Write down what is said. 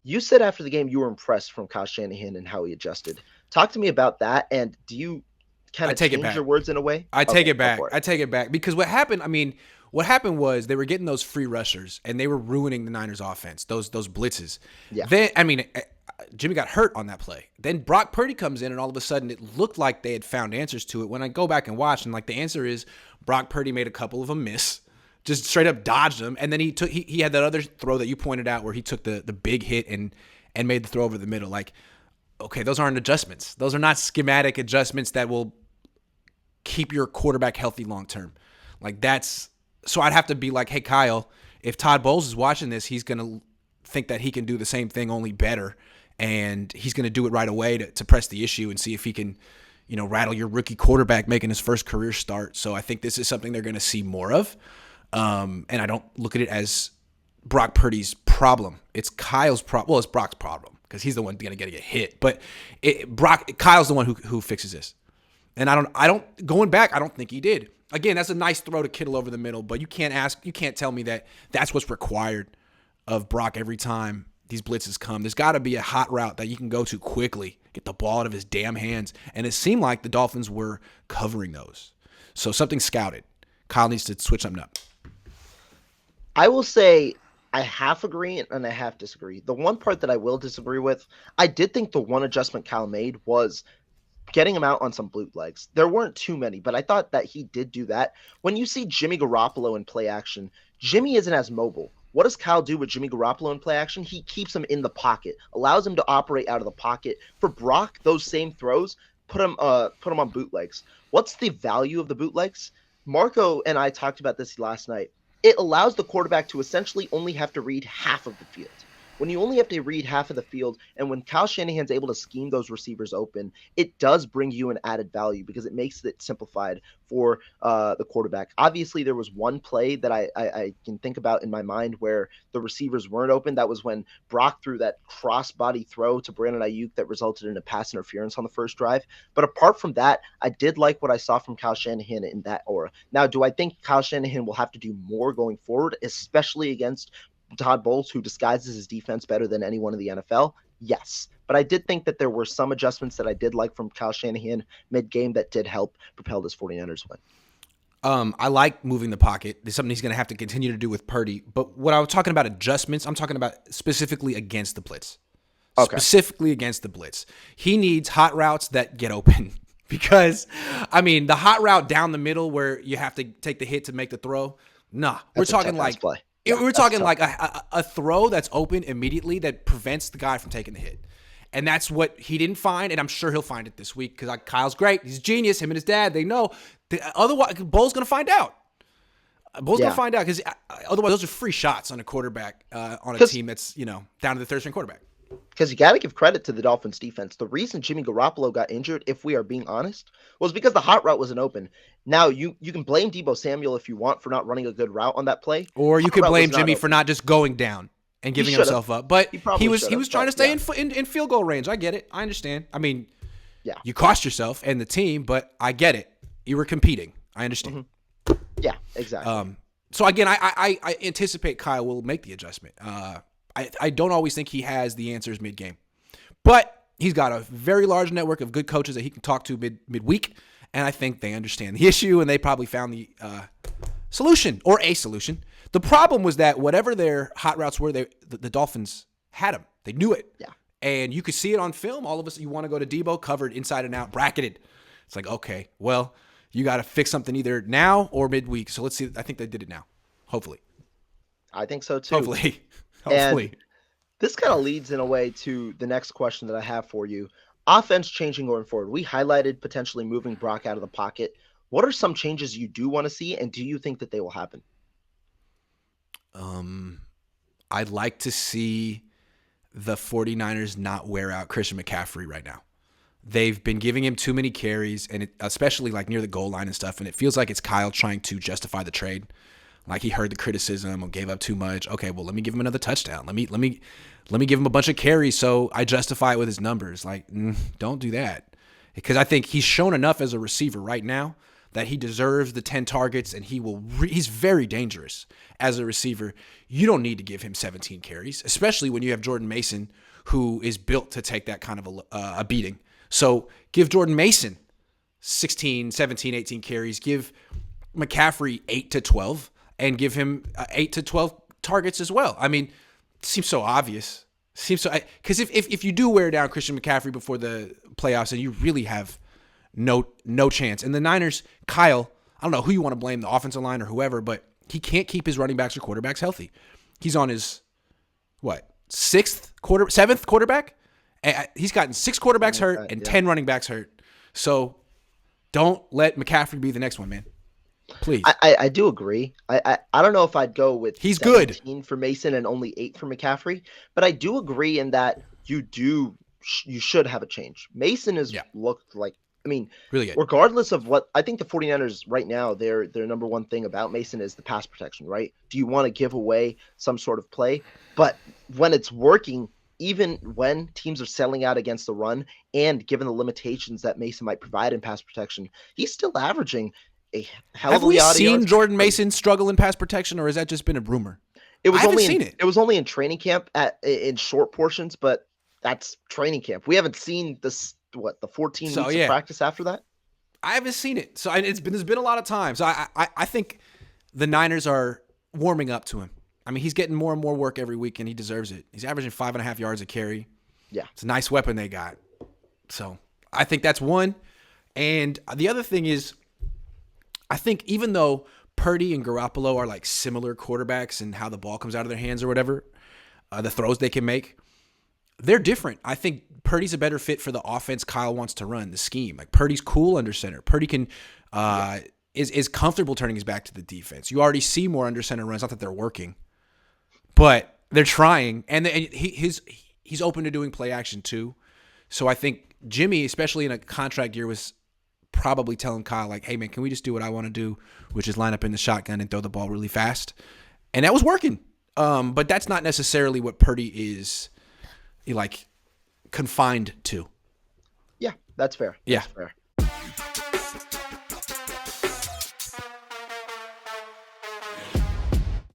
You said after the game you were impressed from Kyle Shanahan and how he adjusted. Talk to me about that, and do you kind I of take it change your back. words in a way? I take Okay, it go back. for it. I take it back because what happened was they were getting those free rushers and they were ruining the Niners offense. Those blitzes. Yeah. Then Jimmy got hurt on that play. Then Brock Purdy comes in and all of a sudden it looked like they had found answers to it. When I go back and watch and like the answer is Brock Purdy made a couple of them miss. Just straight up dodged them, and then he had that other throw that you pointed out where he took the big hit and made the throw over the middle. Like, okay, those aren't adjustments. Those are not schematic adjustments that will keep your quarterback healthy long term. Like that's so I'd have to be like, hey Kyle, if Todd Bowles is watching this, he's gonna think that he can do the same thing only better, and he's gonna do it right away to press the issue and see if he can, rattle your rookie quarterback making his first career start. So I think this is something they're gonna see more of, and I don't look at it as Brock Purdy's problem. It's Kyle's problem. Well, it's Brock's problem because he's the one gonna get hit, but Kyle's the one who fixes this. And going back, I don't think he did. Again, that's a nice throw to Kittle over the middle, but you can't tell me that that's what's required of Brock every time these blitzes come. There's got to be a hot route that you can go to quickly, get the ball out of his damn hands. And it seemed like the Dolphins were covering those. So something scouted. Kyle needs to switch something up. I will say I half agree and I half disagree. The one part that I will disagree with, I did think the one adjustment Kyle made was getting him out on some bootlegs. There weren't too many, but I thought that he did do that. When you see Jimmy Garoppolo in play action, Jimmy isn't as mobile. What does Kyle do with Jimmy Garoppolo in play action? He keeps him in the pocket, allows him to operate out of the pocket. For Brock, those same throws put him on bootlegs. What's the value of the bootlegs? Marco and I talked about this last night. It allows the quarterback to essentially only have to read half of the field. When you only have to read half of the field, and when Kyle Shanahan's able to scheme those receivers open, it does bring you an added value because it makes it simplified for the quarterback. Obviously, there was one play that I can think about in my mind where the receivers weren't open. That was when Brock threw that cross-body throw to Brandon Ayuk that resulted in a pass interference on the first drive. But apart from that, I did like what I saw from Kyle Shanahan in that aura. Now, do I think Kyle Shanahan will have to do more going forward, especially against Todd Bowles, who disguises his defense better than anyone in the NFL? Yes. But I did think that there were some adjustments that I did like from Kyle Shanahan mid-game that did help propel this 49ers win. I like moving the pocket. It's something he's going to have to continue to do with Purdy. But what I was talking about adjustments, I'm talking about specifically against the blitz. Okay. Specifically against the blitz. He needs hot routes that get open. Because, the hot route down the middle where you have to take the hit to make the throw, nah. We're That's a talking tough ass like play. Yeah, we're that's talking tough. like a throw that's open immediately that prevents the guy from taking the hit. And that's what he didn't find, and I'm sure he'll find it this week because Kyle's great. He's a genius. Him and his dad, they know. Otherwise, Bull's going to find out. Bull's going to Yeah. find out because otherwise those are free shots on a quarterback on a Because team that's down to the third string quarterback. because you got to give credit to the Dolphins defense. The reason Jimmy Garoppolo got injured, if we are being honest, was because the hot route wasn't open. Now you can blame Debo Samuel if you want for not running a good route on that play. Or you Hot could route was blame not Jimmy for open. not just going down and He giving should have. himself up. But He he probably was should he have. was trying to But stay yeah, in field goal range. I get it. I understand. yeah, You cost yourself and the team, but I get it. You were competing. I understand. hmm yeah, exactly. So again, I anticipate Kyle will make the adjustment. I don't always think he has the answers mid game, but he's got a very large network of good coaches that he can talk to midweek, and I think they understand the issue and they probably found the solution or a solution. The problem was that whatever their hot routes were, the Dolphins had them. They knew it, Yeah. and you could see it on film. All of us, you want to go to Debo, covered inside and out, bracketed. It's like, okay, well, you got to fix something either now or midweek. So let's see. I think they did it now. Hopefully. I think so too. Hopefully. And Hopefully. this kind of leads in a way to the next question that I have for you. Offense changing going forward. We highlighted potentially moving Brock out of the pocket. What are some changes you do want to see, and do you think that they will happen? I'd like to see the 49ers not wear out Christian McCaffrey right now. They've been giving him too many carries, and especially like near the goal line and stuff, and it feels like it's Kyle trying to justify the trade. Like he heard the criticism or gave up too much. Okay, well, let me give him another touchdown. Let me give him a bunch of carries so I justify it with his numbers. Like, don't do that. Because I think he's shown enough as a receiver right now that he deserves the 10 targets and he's very dangerous as a receiver, you don't need to give him 17 carries, especially when you have Jordan Mason, who is built to take that kind of a beating. So give Jordan Mason 16, 17, 18 carries. Give McCaffrey 8 to 12 and give him 8 to 12 targets as well. I mean, it seems so obvious. Because if you do wear down Christian McCaffrey before the playoffs, then you really have no chance. And the Niners, Kyle, I don't know who you want to blame, the offensive line or whoever, but he can't keep his running backs or quarterbacks healthy. He's on his seventh quarterback. He's gotten 6 quarterbacks hurt and 10 running backs hurt. So don't let McCaffrey be the next one, man. Please. I do agree. I don't know if I'd go with he's 17 good for Mason and only 8 for McCaffrey, but I do agree in that you should have a change. Mason has looked like, I mean, really good. Regardless of what, I think the 49ers right now, their number one thing about Mason is the pass protection, right? Do you want to give away some sort of play? But when it's working, even when teams are selling out against the run, and given the limitations that Mason might provide in pass protection, he's still averaging a hell of a lot of yards. Have we seen Jordan Mason struggle in pass protection, or has that just been a rumor? It was only in training camp in short portions, but that's training camp. We haven't seen this, the 14 weeks of practice after that? I haven't seen it. So there's been a lot of time. So I think the Niners are warming up to him. I mean, he's getting more and more work every week, and he deserves it. He's averaging 5.5 yards a carry. Yeah. It's a nice weapon they got. So I think that's one. And the other thing is, I think even though Purdy and Garoppolo are like similar quarterbacks and how the ball comes out of their hands or whatever, the throws they can make, they're different. I think Purdy's a better fit for the offense Kyle wants to run, the scheme. Like Purdy's cool under center. Purdy can is comfortable turning his back to the defense. You already see more under center runs. Not that they're working, but they're trying, and he's open to doing play action too. So I think Jimmy, especially in a contract year, was probably telling Kyle like, "Hey man, can we just do what I want to do, which is line up in the shotgun and throw the ball really fast?" And that was working. But that's not necessarily what Purdy is like confined to. Yeah, that's fair. Yeah. That's fair.